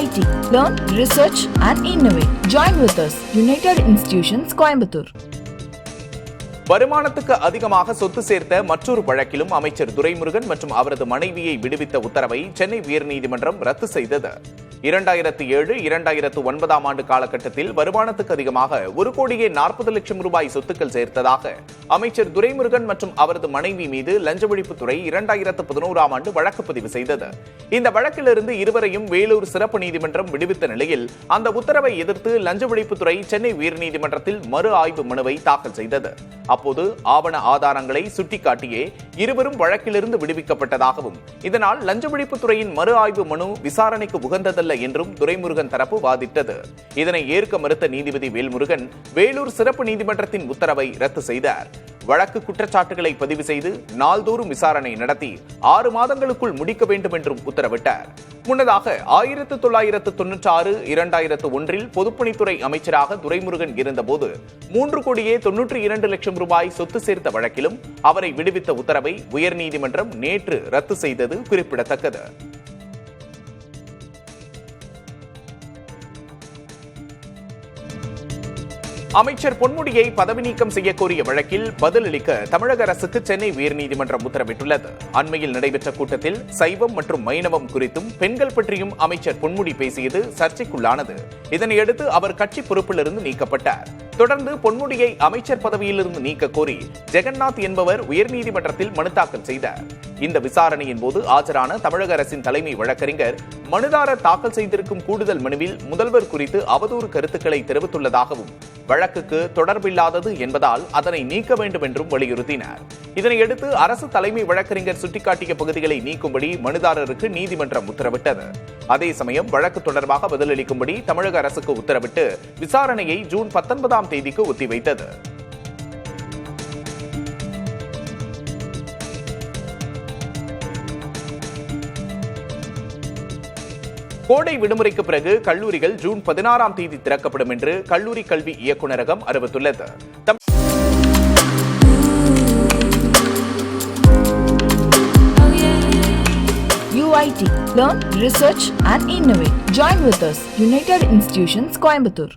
UIT. Learn, research and innovate. Join with us. United Institutions, Coimbatore. வருமானத்துக்கு அதிகமாக சொத்து சேர்த்த மற்றொரு வழக்கிலும் அமைச்சர் துரைமுருகன் மற்றும் அவரது மனைவியை விடுவித்த உத்தரவை சென்னை உயர்நீதிமன்றம் ரத்து செய்தது. 2007-2009 ஆண்டு காலகட்டத்தில் வருமானத்துக்கு அதிகமாக 1,40,00,000 ரூபாய் சொத்துக்கள் சேர்த்ததாக அமைச்சர் துரைமுருகன் மற்றும் அவரது மனைவி மீது லஞ்ச ஒழிப்புத்துறை 2011 ஆண்டு வழக்கு பதிவு செய்தது. இந்த வழக்கிலிருந்து இருவரையும் வேலூர் சிறப்பு நீதிமன்றம் விடுவித்த நிலையில் அந்த உத்தரவை எதிர்த்து லஞ்ச ஒழிப்புத்துறை சென்னை உயர்நீதிமன்றத்தில் மறு ஆய்வு மனுவை தாக்கல் செய்தது. அப்போது ஆவண ஆதாரங்களை சுட்டிக்காட்டியே இருவரும் வழக்கிலிருந்து விடுவிக்கப்பட்டதாகவும் இதனால் லஞ்ச ஒழிப்புத்துறையின் மறு ஆய்வு மனு விசாரணைக்கு உகந்ததல்ல என்றும் துரைமுருகன் தரப்பு வாதிட்டது. இதனை ஏற்க மறுத்த நீதிபதி வேல்முருகன் வேலூர் சிறப்பு நீதிமன்றத்தின் உத்தரவை ரத்து செய்தார். வழக்கு குற்றச்சாட்டுகளை பதிவு செய்து நாள்தோறும் விசாரணை நடத்தி 6 மாதங்களுக்குள் முடிக்க வேண்டும் என்றும் உத்தரவிட்டார். முன்னதாக 1996-2001 பொதுப்பணித்துறை அமைச்சராக துரைமுருகன் இருந்தபோது 3,92,00,000 ரூபாய் சொத்து சேர்த்த வழக்கிலும் அவரை விடுவித்த உத்தரவை உயர்நீதிமன்றம் நேற்று ரத்து செய்தது குறிப்பிடத்தக்கது. அமைச்சர் பொன்முடியை பதவி நீக்கம் செய்யக்கோரிய வழக்கில் பதிலளிக்க தமிழக அரசுக்கு சென்னை உயர்நீதிமன்றம் உத்தரவிட்டுள்ளது. அண்மையில் நடைபெற்ற கூட்டத்தில் சைவம் மற்றும் வைணவம் குறித்தும் பெண்கள் பற்றியும் அமைச்சர் பொன்முடி பேசியது சர்ச்சைக்குள்ளானது. இதனையடுத்து அவர் கட்சி பொறுப்பிலிருந்து நீக்கப்பட்டார். தொடர்ந்து பொன்முடியை அமைச்சர் பதவியிலிருந்து நீக்க கோரி ஜெகநாத் என்பவர் உயர்நீதிமன்றத்தில் மனு தாக்கல் செய்தார். இந்த விசாரணையின் போது ஆஜரான தமிழக அரசின் தலைமை வழக்கறிஞர் மனுதாரர் தாக்கல் செய்திருக்கும் கூடுதல் மனுவில் முதல்வர் குறித்து அவதூறு கருத்துக்களை தெரிவித்துள்ளதாகவும் வழக்குக்கு தொடர்பில்லாதது என்பதால் அதனை நீக்க வேண்டும் என்றும் வலியுறுத்தினார். இதனையடுத்து அரசு தலைமை வழக்கறிஞர் சுட்டிக்காட்டிய பகுதிகளை நீக்கும்படி மனுதாரருக்கு நீதிமன்றம் உத்தரவிட்டது. அதே சமயம் வழக்கு தொடர்பாக பதிலளிக்கும்படி தமிழக அரசுக்கு உத்தரவிட்டு விசாரணையை ஜூன் 19ஆம் தேதிக்கு ஒத்திவைத்தது. கோடை விடுமுறைக்கு பிறகு கல்லூரிகள் ஜூன் 16ஆம் தேதி திறக்கப்படும் என்று கல்லூரி கல்வி இயக்குநரகம் அறிவித்துள்ளது. UIT. Learn, research and innovate. Join with us. United Institutions, Coimbatore.